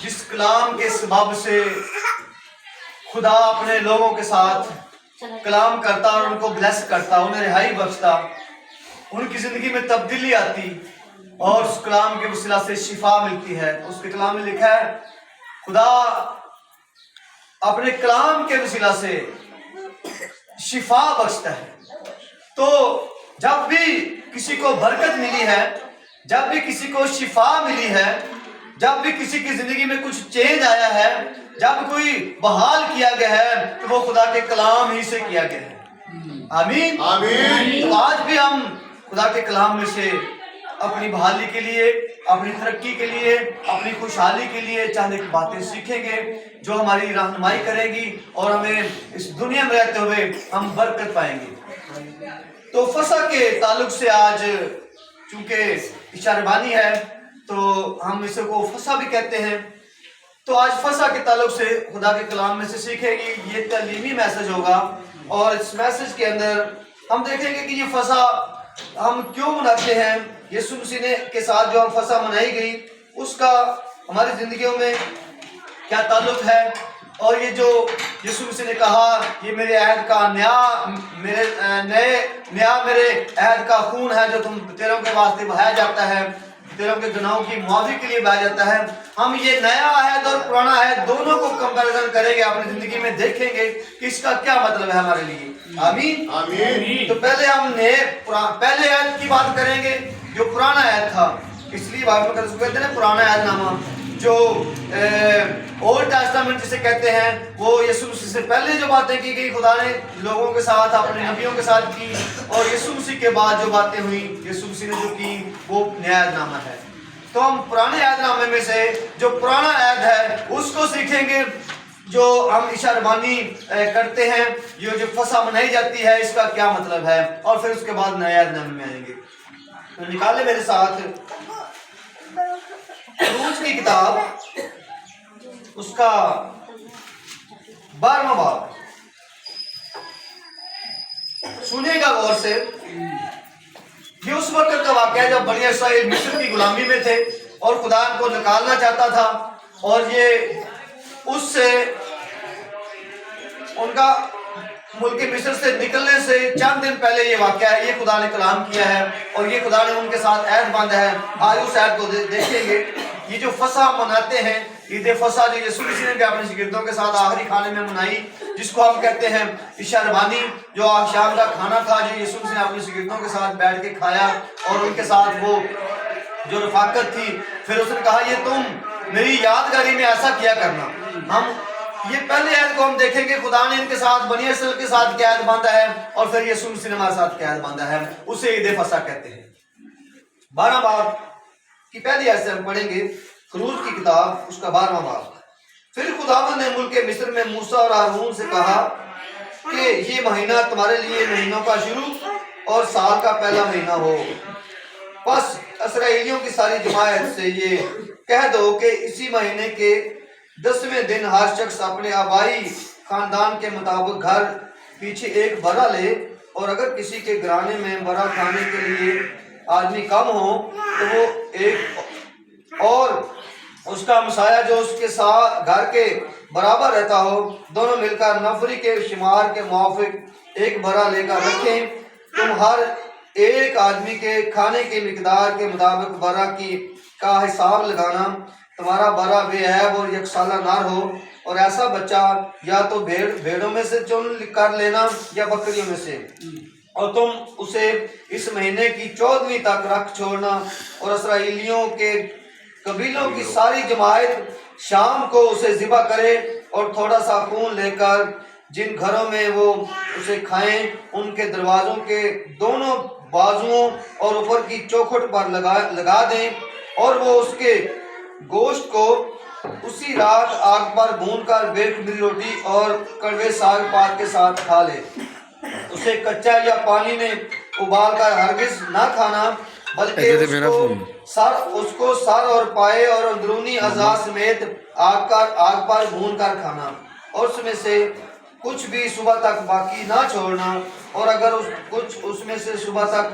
جس کلام کے سبب سے خدا اپنے لوگوں کے ساتھ کلام کرتا اور ان کو بلیس کرتا، انہیں رہائی بخشتا، ان کی زندگی میں تبدیلی آتی اور اس کلام کے وسیلہ سے شفا ملتی ہے۔ اس کے کلام میں لکھا ہے خدا اپنے کلام کے وسیلہ سے شفا بخشتا ہے۔ تو جب بھی کسی کو برکت ملی ہے، جب بھی کسی کو شفا ملی ہے، جب بھی کسی کی زندگی میں کچھ چینج آیا ہے، جب کوئی بحال کیا گیا ہے، تو وہ خدا کے کلام ہی سے کیا گیا ہے۔ آمین آمین۔ تو آج بھی ہم خدا کے کلام میں سے اپنی بحالی کے لیے، اپنی ترقی کے لیے، اپنی خوشحالی کے لیے چند ایک باتیں سیکھیں گے جو ہماری رہنمائی کرے گی اور ہمیں اس دنیا میں رہتے ہوئے ہم برکت پائیں گے۔ تو فصح کے تعلق سے آج چونکہ اشاربانی ہے تو ہم اسے کو فصح بھی کہتے ہیں، تو آج فصح کے تعلق سے خدا کے کلام میں سے سیکھیں گی۔ یہ تعلیمی میسج ہوگا اور اس میسج کے اندر ہم دیکھیں گے کہ یہ فصح ہم کیوں مناتے ہیں، یسوع مسیح کے ساتھ جو ہم فصح منائی گئی اس کا ہماری زندگیوں میں کیا تعلق ہے، اور یہ جو یسوع مسیح نے کہا یہ میرے عہد کا میرے عہد کا خون ہے جو تم تیروں کے واسطے بہایا جاتا ہے، تیروں کے گناہوں کی معافی کے لیے بہایا جاتا ہے۔ ہم یہ نیا عہد اور پرانا عہد دونوں کو کمپیریزن کریں گے، اپنی زندگی میں دیکھیں گے کہ اس کا کیا مطلب ہے ہمارے لیے۔ آمین آمین۔ تو پہلے ہم پہلے عہد کی بات کریں گے جو پرانا عہد تھا، اس لیے بائبل میں اس کو کہتے ہیں پرانا عہد نامہ، جو اولڈ ٹیسٹامنٹ جسے کہتے ہیں، وہ یسوع مسیح سے پہلے جو باتیں کی گئی خدا نے لوگوں کے ساتھ اپنے نبیوں کے ساتھ کی، اور یسوع مسیح کے بعد جو باتیں ہوئی یسوع مسیح نے جو کی وہ نیا عہد نامہ ہے۔ تو ہم پرانے عہد نامے میں سے جو پرانا عہد ہے اس کو سیکھیں گے، جو ہم اشاربانی کرتے ہیں، یہ جو فصح منائی جاتی ہے اس کا کیا مطلب ہے، اور پھر اس کے بعد نیا عہد نامے میں آئیں گے۔ تو نکالے میرے ساتھ خروج کی کتاب، اس کا 12واں باب، سنیے گا غور سے۔ یہ اس وقت کا واقعہ ہے جب بنی اسرائیل مصر کی غلامی میں تھے اور خدا ان کو نکالنا چاہتا تھا، اور یہ اس سے ان کا ملک مصر سے نکلنے سے چند دن پہلے یہ واقعہ ہے، یہ خدا نے کلام کیا ہے اور یہ خدا نے ان کے ساتھ عہد باندھا ہے۔ آج اس عہد کو دیکھیں گے۔ یہ جو فصح مناتے ہیں، عید فصح جو یسوع مسیح نے بھی اپنے شاگردوں کے ساتھ آخری کھانے میں منائی، جس کو ہم کہتے ہیں اشاربانی، جو شام کا کھانا تھا جو یسوع مسیح نے اپنے شاگردوں کے ساتھ بیٹھ کے کھایا، اور ان کے ساتھ وہ جو رفاقت تھی، پھر اس نے کہا یہ تم میری یادگاری میں ایسا کیا کرنا۔ ہم یہ پہلے عہد کو ہم دیکھیں گے، خدا نے ان کے ساتھ بنی اسرائیل کے ساتھ کیا عہد باندھا ہے، اور پھر یسوع مسیح نے ہمارے ساتھ کیا عہد باندھا ہے، اسے عید فصح کہتے ہیں۔ 12 باب کی پہلی آیت سے ہم پڑھیں گے، خروج کی کتاب اس کا 12واں باب۔ پھر خداوند نے ملک مصر میں موسیٰ اور ہارون سے کہا کہ یہ مہینہ تمہارے لیے مہینوں کا شروع اور سال کا پہلا مہینہ ہو، پس اسرائیلیوں کی ساری جماعت سے یہ کہہ دو کہ اسی مہینے کے 10ویں دن ہر شخص اپنے آبائی خاندان کے مطابق گھر پیچھے ایک برا لے، اور اگر کسی کے گھرانے میں برا کھانے کے لیے آدمی کم ہو تو وہ ایک اور اس کا ہمسایہ جو اس کے ساتھ گھر کے برابر رہتا ہو، دونوں مل کر نفری کے شمار کے موافق ایک برا لے کر رکھیں۔ تم ہر ایک آدمی کے کھانے کی مقدار کے مطابق برا کا حساب لگانا، تمہارا برا بے عیب اور یکسالہ نر ہو، اور ایسا بچہ یا تو بھیڑوں میں سے چن کر لینا یا بکریوں میں سے، اور تم اسے اس مہینے کی 14ویں تک رکھ چھوڑنا، اور اسرائیلیوں کے قبیلوں کی ساری جماعت شام کو اسے ذبح کرے، اور تھوڑا سا خون لے کر جن گھروں میں وہ اسے کھائیں ان کے دروازوں کے دونوں بازوؤں اور اوپر کی چوکھٹ پر لگا دیں، اور وہ اس کے گوشت کو اسی رات آگ پر بھون کر بے خمری روٹی اور کڑوے ساگ پات کے ساتھ کھا لے۔ اسے کچا یا پانی میں ابال کر ہرگز نہ کھانا، بلکہ اس کو سر اور پائے اور اندرونی اعضاء سمیت آگ پر بھون کر کھانا، اور اس میں سے کچھ بھی صبح تک باقی نہ چھوڑنا، اور اگر کچھ اس میں سے صبح تک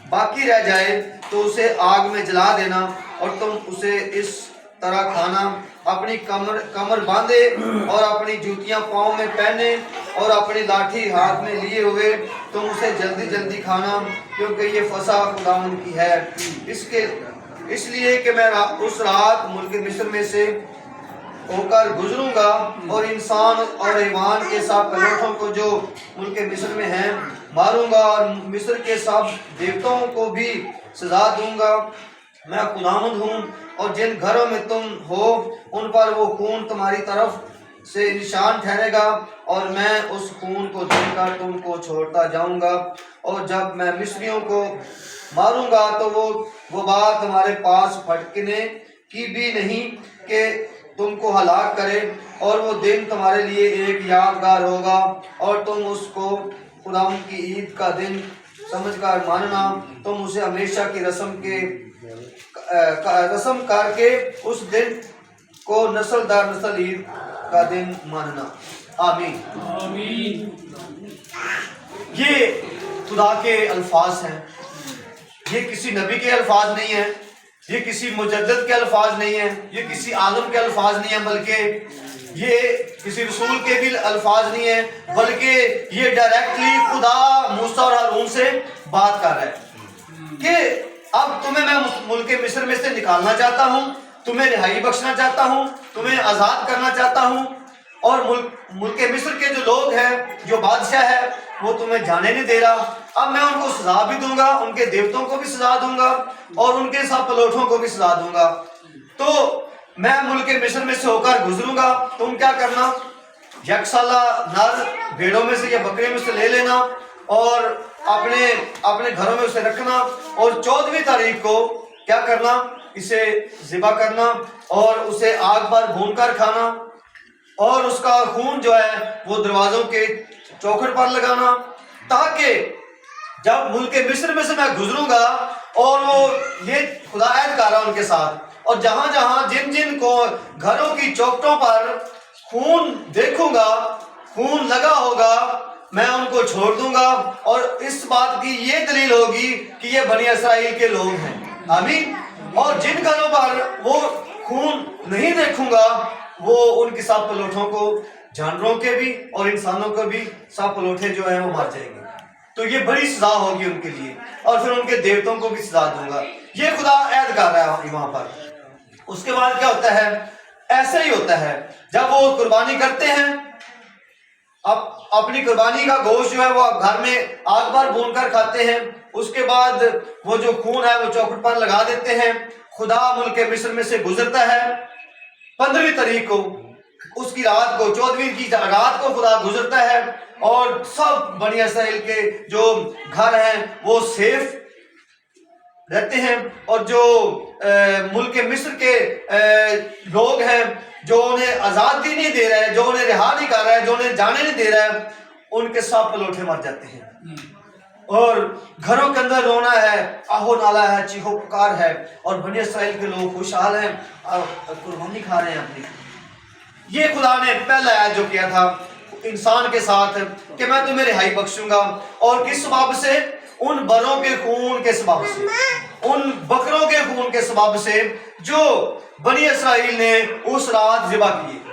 باقی رہ جائے تو اسے آگ میں جلا دینا، اور تم اسے اس तरह खाना, अपनी कमर बांधे और अपनी जूतियां पाँव में पहने और अपनी लाठी हाथ में लिए हुए तुम उसे जल्दी जल्दी खाना, क्योंकि ये फसा खुदावंद की है। इसलिए कि मैं उस रात मुल्क मिस्र में से होकर गुजरूंगा और इंसान और हैवान के सब पनोठों को जो मुल्क मिस्र में हैं मारूंगा, और मिस्र के सब देवताओं को भी सजा दूंगा। मैं खुदावंद हूँ, और जिन घरों में तुम हो उन पर वो खून तुम्हारी तरफ से निशान ठहरेगा, और मैं उस खून को देकर तुमको छोड़ता जाऊंगा। और जब मैं मिस्रियों को मारूंगा तो वो बात तुम्हारे पास फटकने की भी नहीं कि तुमको हलाक करे, और वो दिन तुम्हारे लिए एक यादगार होगा, और तुम उसको खुदावंद की ईद का दिन समझकर मानना। तुम उसे हमेशा की रस्म करके उस दिन को नस्ल दर नस्ल ईद का दिन मानना। आमीन। ये खुदा के अल्फाज हैं, ये किसी नबी के अल्फाज नहीं है, ये किसी मुजद्दिद के अल्फाज नहीं है, ये किसी आलम के अल्फाज नहीं है, बल्कि ये किसी रसूल के भी अल्फाज नहीं है, बल्कि ये डायरेक्टली खुदा मूसा और हारून से बात कर रहा है कि अब तुम्हें मैं मुल्क मिस्र में से निकालना चाहता हूँ, तुम्हें रिहाई बख्शना चाहता हूँ, तुम्हें आज़ाद करना चाहता हूँ, और मुल्क मिस्र के जो लोग हैं, जो बादशाह है, वो तुम्हें जाने नहीं दे रहा। अब मैं उनको सजा भी दूंगा, उनके देवताओं को भी सजा दूंगा, और उनके सब पलोठों को भी सजा दूंगा। तो मैं मुल्क मिस्र में से होकर गुजरूंगा, तुम क्या करना, यकसाला नर भेड़ों में से या बकरे में से ले लेना और अपने घरों में उसे रखना, और 14वीं तारीख को क्या करना, इसे ज़िबा करना और उसे आग पर भूनकर खाना, और उसका खून जो है वो दरवाजों के चौखट पर लगाना, ताकि जब मुल्क मिस्र में से मैं गुजरूंगा, और वो ये खुदा ऐद कर रहा उनके साथ, और जहां जहां जिन जिन को घरों की चौखटों पर खून देखूंगा, खून लगा होगा, मैं उनको छोड़ दूंगा, और इस बात की ये दलील होगी कि ये बनी इसराइल के लोग हैं। आमीन। और जिन घरों पर वो खून नहीं देखूंगा, वो उनके सब पलोठों को, जानवरों के भी और इंसानों को भी सब पलोठे जो है वो मार जाएंगे। तो ये बड़ी सजा होगी उनके लिए, और फिर उनके देवताओं को भी सजा दूंगा। ये खुदा ऐद कर रहा है वहां पर। उसके बाद क्या होता है, ऐसा ही होता है जब वो कुर्बानी करते हैं, अब अपनी कुर्बानी का गोश्त जो है वो घर में आग पर भूनकर खाते हैं, उसके बाद वो जो खून है वो चौखट पर लगा देते हैं। खुदा मुल्क मिस्र में से गुजरता है 15वीं तारीख को, उसकी रात को, 14वीं की रात को खुदा गुजरता है, और सब बनी इसराइल के जो घर हैं वो सेफ रहते हैं, और जो मुल्क मिस्र के लोग हैं, जो उन्हें आज़ादी नहीं दे रहा है, जो उन्हें रिहा नहीं कर रहा है, जो उन्हें जाने नहीं दे रहा है, उनके सब पलोठे मर जाते हैं, और घरों के अंदर रोना है, आहो नाला है, चीखो पुकार है, और बनी इसराइल के लोग खुशहाल हैं और कुर्बानी खा रहे हैं अपनी। ये खुदा ने पहला ऐद जो किया था इंसान के साथ कि मैं तुम्हें रिहाई बख्शूंगा, और किस सबब से, उन बरों के खून के सबब से, उन बकरों के खून के सबब से जो बनी इसराइल ने उस रात ज़िबा की,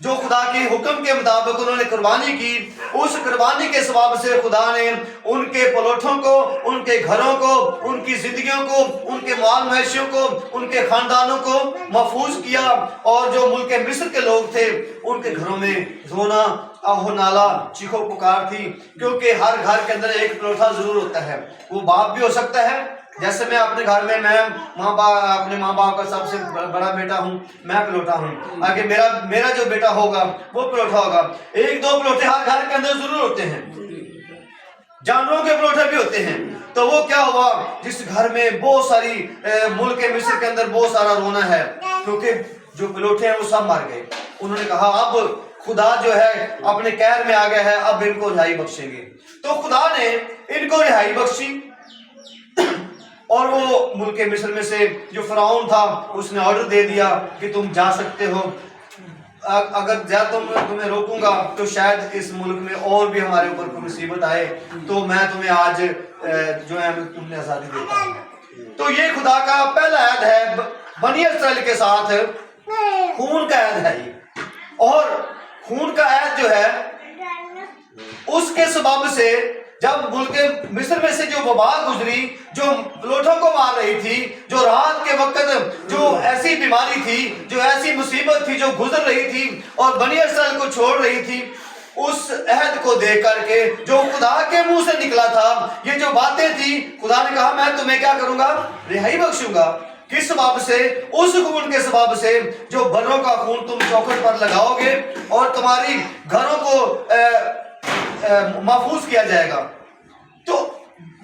जो खुदा के हुक्म के मुताबिक उन्होंने कुर्बानी की, उस कुर्बानी के सबब से खुदा ने उनके पलोठों को, उनके घरों को, उनकी जिंदगियों को, उनके माल मवेशियों को, उनके खानदानों को महफूज किया, और जो मुल्क मिस्र के लोग थे उनके घरों में रोना, आहो नाला, चीखो पुकार थी, क्योंकि हर घर के अंदर एक पलोठा जरूर होता है। वो बाप भी हो सकता है, जैसे मैं अपने घर में, मैं अपने माँ बाप का सबसे बड़ा बेटा हूँ, मैं पलोठा हूँ, आगे मेरा जो बेटा होगा वो पलोठा होगा। एक दो पलोठे हर घर के अंदर जरूर होते हैं, जानवरों के पलोठे भी होते हैं। तो वो क्या हुआ, जिस घर में बहुत सारी मुल्क मिस्र के अंदर बहुत सारा रोना है, क्योंकि जो पलोठे हैं वो सब मर गए। उन्होंने कहा अब खुदा जो है अपने कहर में आ गया है, अब इनको रिहाई बख्शेंगे। तो खुदा ने इनको रिहाई बख्शी, और वो मुल्क मिस्र में से जो फराउन था उसने ऑर्डर दे दिया कि तुम जा सकते हो, अगर तुम्हें रोकूंगा तो शायद इस मुल्क में और भी हमारे ऊपर कोई मुसीबत आए, तो मैं तुम्हें आज जो है तुमने आज़ादी देता हूँ। तो ये खुदा का पहला ऐद है बनी इसराइल के साथ खून का ऐद है ये, और खून का ऐद जो है उसके सबब से जब मुल्क मिस्र में से जो वबा गुजरी, जो लोठों को मार रही थी, जो रात के वक्त जो ऐसी बीमारी थी, जो ऐसी मुसीबत थी जो गुजर रही थी और बनी इसराइल को छोड़ रही थी, उस अहद को देख करके जो खुदा के मुंह से निकला था, ये जो बातें थी, खुदा ने कहा मैं तुम्हें क्या करूंगा, रिहाई बख्शूंगा। किस सबब से? उस खून के सबब से जो बरों का खून तुम चौखट पर लगाओगे और तुम्हारी घरों को महफूज किया जाएगा। तो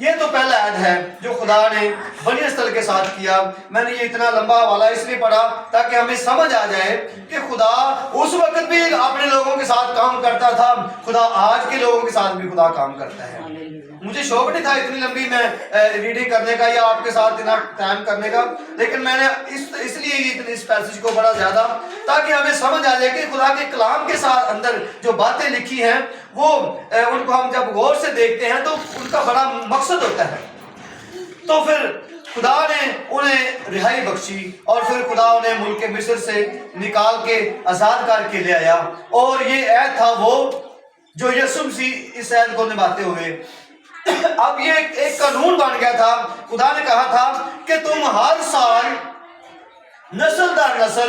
ये तो पहला ऐद है जो खुदा ने बनी इसराइल के साथ किया। मैंने ये इतना लंबा हवाला इसलिए पढ़ा ताकि हमें समझ आ जाए कि खुदा उस वक्त भी अपने लोगों के साथ काम करता था, खुदा आज के लोगों के साथ भी खुदा काम करता है। मुझे शौक नहीं था इतनी लंबी मैं रीडिंग करने का या आपके साथ इतना टाइम करने का, लेकिन मैंने इसलिए इस पैसेज को बड़ा ज्यादा, ताकि हमें समझ आ जाए कि खुदा के कलाम के साथ अंदर जो बातें लिखी हैं वो उनको हम जब गौर से देखते हैं तो उनका बड़ा मकसद होता है। तो फिर खुदा ने उन्हें रिहाई बख्शी और फिर खुदा उन्हें मुल्क मिस्र से निकाल के आजाद करके ले आया, और ये ऐद था वो जो यीशु मसीह इस ऐद को निभाते हुए अब ये एक कानून बन गया था। खुदा ने कहा था कि तुम हर साल नस्ल दर नस्ल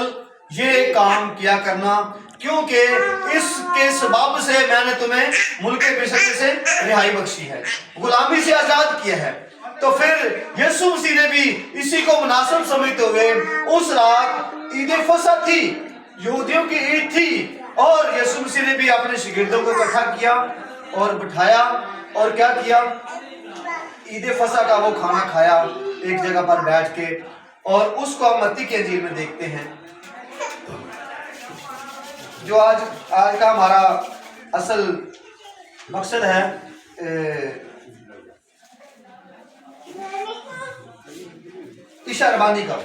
ये काम किया करना, क्योंकि इसके सबब से मैंने तुम्हें मुल्क मिस्र से रिहाई बख्शी है, गुलामी से आजाद किया है। तो फिर यीशु मसीह ने भी इसी को मुनासिब समझते हुए उस रात ईद फसह थी, यहूदियों की ईद थी, और यीशु मसीह ने भी अपने शागिर्दों को इकट्ठा किया और बिठाया और क्या किया, ईद फसह का वो खाना खाया एक जगह पर बैठ के, और उसको हम मत्ती के इंजील में देखते हैं। जो आज का हमारा असल मकसद है ईशा रबानी का,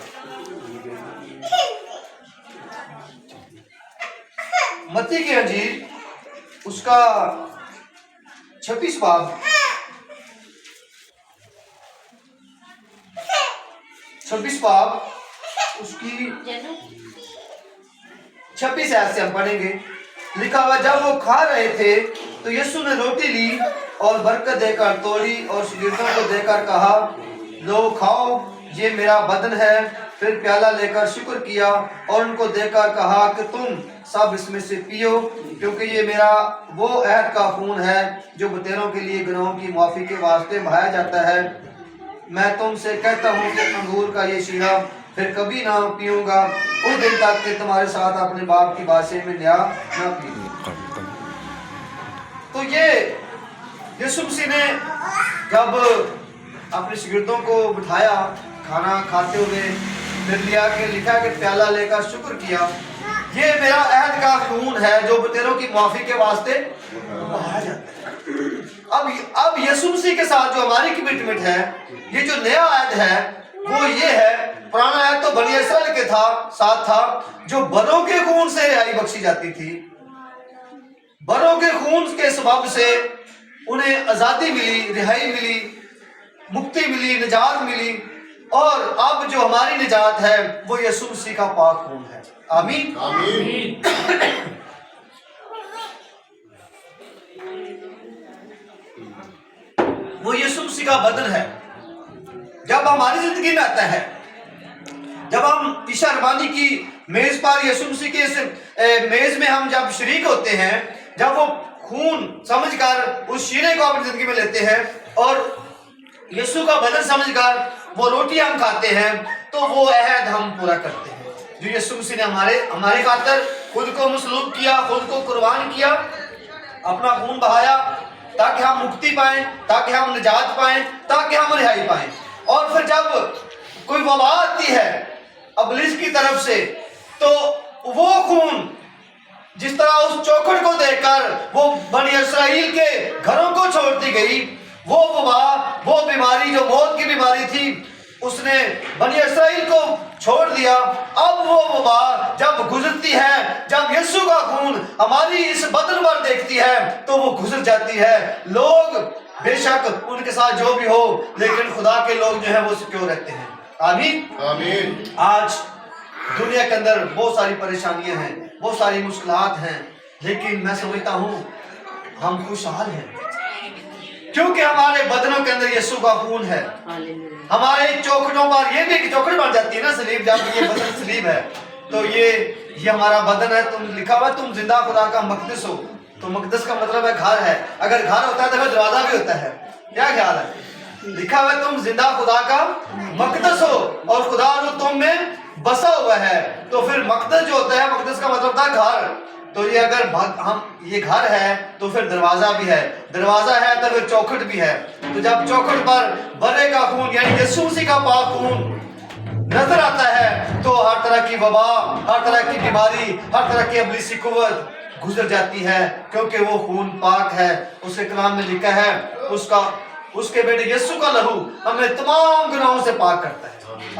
मत्ती की इंजील उसका 26 बाब 26 बाब उसकी 26 आयत से हम पढ़ेंगे। लिखा हुआ, जब वो खा रहे थे तो यीशु ने रोटी ली और बरकत देकर तोड़ी और शागिर्दों को देकर कहा, लो खाओ, ये मेरा बदन है। फिर प्याला लेकर शुक्र किया और उनको देकर कहा कि तुम सब इसमें से पियो, क्योंकि ये मेरा वो अहद का खून है जो बतेरों के लिए गुनाहों की माफी के वास्ते बहाया जाता है। मैं तुमसे कहता हूँ कि अंगूर का ये शीरा फिर कभी ना पीऊंगा उस दिन तक कि तुम्हारे साथ अपने बाप की बादशाही में नया ना पीऊं। तो ये यीशु मसीह ने जब अपने शागिर्दों को बिठाया खाना खाते हुए, फिर लिया के लिखा कि प्याला लेकर शुक्र किया, ये मेरा अहद का खून है जो बतेरों की माफी के वास्ते बहाया जाता है। अब यीशु मसीह के साथ जो हमारी कमिटमेंट है, ये जो नया अहद है वो ये है, पुराना अहद तो बनी इसराइल के साथ था जो बरों के खून से रिहाई बख्शी जाती थी। बरों के खून के सबब से उन्हें आजादी मिली, रिहाई मिली, मुक्ति मिली, निजात मिली, और अब जो हमारी निजात है वो यीशु मसीह का पाक खून है। आमीन, आमीन। वो यीशु मसीह का बदन है। जब हमारी जिंदगी में आता है, जब हम ईशा रबानी की मेज पर यीशु मसीह के इस मेज में हम जब शरीक होते हैं, जब वो खून समझकर उस शीरे को अपनी जिंदगी में लेते हैं और यीशु का बदन समझकर वो रोटी हम खाते हैं, तो वो अहद हम पूरा करते हैं जो यीशु मसीह ने हमारे खातिर खुद को मसलूब किया, खुद को कुर्बान किया, अपना खून बहाया ताकि हम मुक्ति पाएं, ताकि हम निजात पाएं, ताकि हम रिहाई पाएं। और फिर जब कोई वबा आती है इब्लीस की तरफ से, तो वो खून जिस तरह उस चौखट को देखकर वो बनी इसराइल के घरों को छोड़ती गई, वो वबा, वो बीमारी जो मौत की बीमारी थी, उसने बनी इसराइल को छोड़ दिया। अब वो वबा जब गुजरती है, जब यीशु का खून हमारी इस बदन पर देखती है, तो वो गुजर जाती है। लोग बेशक उनके साथ जो भी हो, लेकिन खुदा के लोग जो है वो सिक्योर रहते हैं। आमीन, आमीन। आज दुनिया के अंदर बहुत सारी परेशानियां हैं, बहुत सारी मुश्किलात हैं, लेकिन मैं समझता हूँ हम खुशहाल हैं क्योंकि हमारे बदनों के अंदर यीशु का खून है। हमारे चौखटों पर, ये भी एक चौखट बन जाती है ना सलीब, जब ये बदन सलीब है तो ये हमारा बदन है। तुम लिखा हुआ तुम जिंदा खुदा का मकदस हो, तो मकदस का मतलब है घर है। अगर घर होता है तो फिर दरवाजा भी होता है। क्या ख्याल है? लिखा हुआ तुम जिंदा खुदा का मकदस हो और खुदा जो तुम में बसा हुआ है। तो फिर मकदस जो होता है, मकदस का मतलब था घर। तो ये अगर हम ये घर है तो फिर दरवाजा भी है, दरवाजा है तो फिर चौखट भी है। तो जब चौखट पर बरे का खून यानी यीशु मसीह का पाक खून नजर आता है तो हर तरह की वबा, हर तरह की बीमारी, हर तरह की इब्लीसी कुव्वत गुजर जाती है, क्योंकि वो खून पाक है। उसके कलाम में लिखा है उसके बेटे यीशु का लहू हमें तमाम गुनाहों से पाक करता है।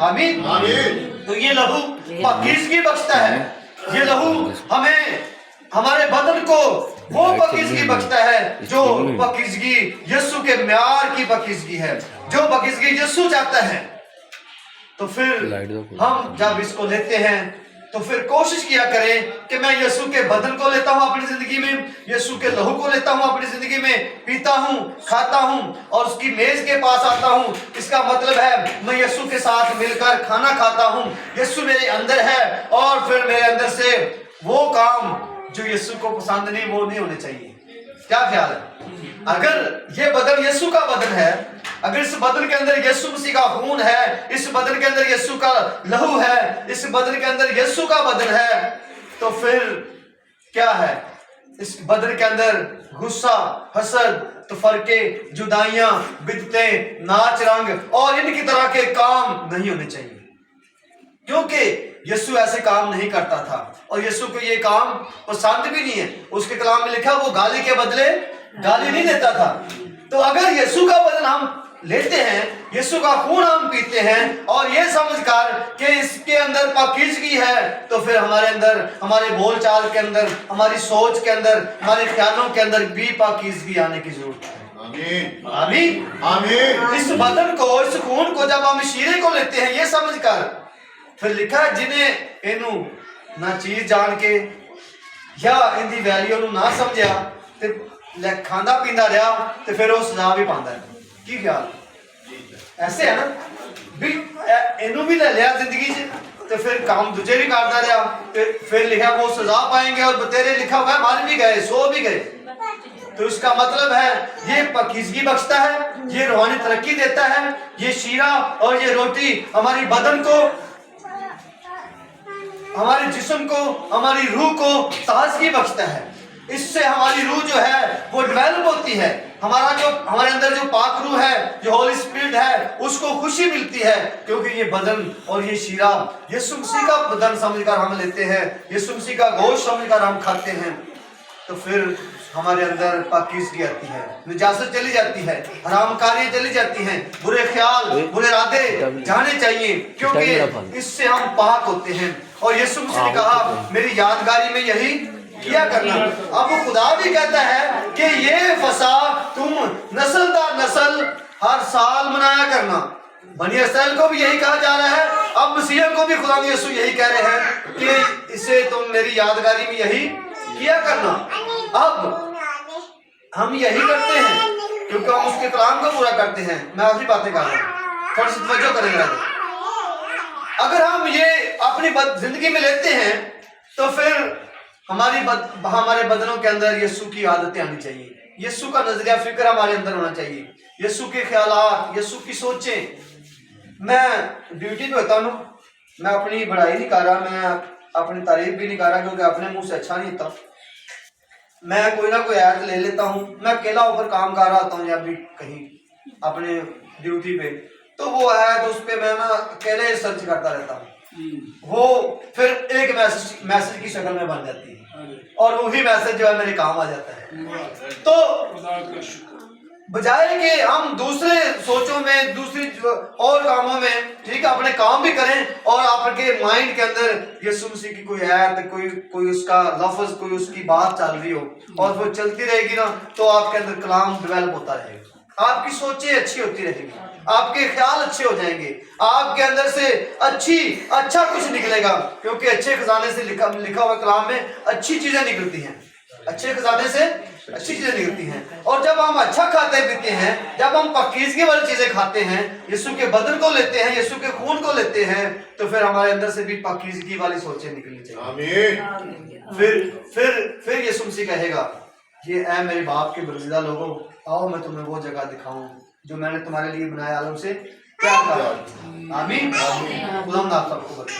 आमीन आमीन। तो ये लहू पाकीज़गी बख्शता है, ये लहू हमें हमारे बदन को वो पाकीज़गी बख्शता है जो पाकीज़गी यीशु के म्यार की पाकीज़गी है, जो पाकीज़गी यीशु चाहता है। तो फिर हम जब इसको लेते हैं तो फिर कोशिश किया करें कि मैं यीशु के बदन को लेता हूं अपनी जिंदगी में, यीशु के लहू को लेता हूं अपनी जिंदगी में, पीता हूं, खाता हूं और उसकी मेज के पास आता हूं। इसका मतलब है मैं यीशु के साथ मिलकर खाना खाता हूं, यीशु मेरे अंदर है और फिर मेरे अंदर से वो काम जो यीशु को पसंद नहीं वो नहीं होने चाहिए। क्या ख्याल है? अगर ये बदन यीशु का बदन है, अगर इस बदन के अंदर यीशु मसीह का खून है, इस बदन के अंदर यीशु का लहू है, इस बदन के अंदर यीशु का बदन है, तो फिर क्या है? इस बदन के अंदर गुस्सा, हसद, तफरके, जुदाइयां, बिदतें, नाच रंग और इनकी तरह के काम नहीं होने चाहिए, क्योंकि यीशु ऐसे काम नहीं करता था और यीशु को ये काम पसंद भी नहीं है। उसके कलाम में लिखा वो गाली के बदले गाली नहीं देता था। तो अगर यीशु का बदन हम लेते हैं, यीशु का खून हम पीते हैं और ये समझकर कि इसके अंदर पाकीज़गी है, तो फिर हमारे अंदर, हमारे बोलचाल के अंदर, हमारी सोच के अंदर, हमारे ख्यालों के अंदर भी पाकीज़गी आने की जरूरत है। आमीन आमीन आमीन। इस बदन को, इस खून को जब हम शीरे को लेते हैं ये समझकर, फिर लिखा है जिन्हें इनू ना चीज जान के या इनकी वैल्यू नू ना समझा ते खांदा पींदा रहा ते फिर वो सजा भी पांदा है। की ख्याल? ऐसे है ना भी इनू भी ले लिया जिंदगी तो फिर काम दूजे भी करता रहा, फिर लिखा वो सजा पाएंगे और बतेरे लिखा हुआ है मर भी गए, सो भी गए। तो इसका मतलब है ये पाकीज़गी बख्शता है, ये रूहानी तरक्की देता है, ये शीरा और ये रोटी हमारी बदन को, हमारे जिस्म को, हमारी रूह को ताजगी बख्शता है। इससे हमारी रूह जो है वो डेवलप होती है। हमारा जो हमारे अंदर जो पाक रूह है, जो होली स्पिरिट है, उसको खुशी मिलती है, क्योंकि ये बदन और ये शीरा यीशु मसीह का बदन समझकर हम लेते हैं, यीशु मसीह का गोश्त समझकर हम खाते हैं। तो फिर हमारे अंदर पाकीज़गी आती है, निजासत चली जाती है, हरामकारी चली जाती हैं, बुरे ख्याल, बुरे इरादे जाने चाहिए, क्योंकि इससे हम पाक होते हैं। और यीशु मसीह ने कहा मेरी यादगारी में यही किया करना। अब वो खुदा भी कहता है कि ये फसा तुम नस्ल दर नस्ल हर साल मनाया करना। बनी इसराइल को भी यही कहा जा रहा है, अब मसीह को भी खुदा यीशु यही कह रहे हैं कि इसे तुम मेरी यादगारी में यही किया करना। अब हम यही करते हैं क्योंकि हम उसके कलाम को पूरा करते हैं। मैं आखिरी बातें कर रहा हूँ, थोड़ी सी तवज्जो करेंगे। अगर हम ये अपनी जिंदगी में लेते हैं तो फिर हमारे बदनों के अंदर यीशु की आदतें आनी चाहिए, यीशु का नजरिया फिक्र हमारे अंदर होना चाहिए, यीशु के ख्यालात, यीशु की सोचें। मैं ड्यूटी पे होता हूँ, मैं अपनी बड़ाई नहीं कर रहा, मैं अपनी तारीफ भी नहीं कर रहा, क्योंकि अपने मुंह से अच्छा नहीं होता। मैं कोई ना कोई आयत ले लेता हूँ, मैं अकेला होकर काम कर रहा होता हूँ या भी कहीं अपने ड्यूटी पे, तो वो आयत उस पर मैं ना अकेले सर्च करता रहता हूँ, वो फिर एक मैसेज की शक्ल में बन जाती है और वही मैसेज जो है मेरे काम आ जाता है। तो बजाय कि हम दूसरे सोचों में, दूसरी और कामों में, ठीक है, अपने काम भी करें और आपके माइंड के अंदर यीशु मसीह की कोई आयत, कोई उसका लफ्ज, कोई उसकी बात चल रही हो और वो चलती रहेगी ना, तो आपके अंदर कलाम डेवलप होता रहेगा। आपकी सोचें अच्छी होती रहेंगी, आपके ख्याल अच्छे हो जाएंगे, आपके अंदर से अच्छा कुछ निकलेगा, क्योंकि अच्छे खजाने से लिखा हुआ कलाम में अच्छी चीजें निकलती हैं, अच्छे खजाने से अच्छी चीजें निकलती हैं। और जब हम अच्छा खाते पीते हैं, जब हम पाकीज़गी वाली चीजें खाते हैं, यीशु के बदन को लेते हैं, यीशु के खून को लेते हैं, तो फिर हमारे अंदर से भी पाकीज़गी वाली सोचें निकलनी चाहिए। आमीन। फिर यीशु मसीह कहेगा, ये ऐ मेरे बाप के बरगज़िदा लोगों, आओ मैं तुम्हें वो जगह दिखाऊं जो मैंने तुम्हारे लिए बनाया आलम से प्यार करा। आमीन। खुदा आपको बरकत।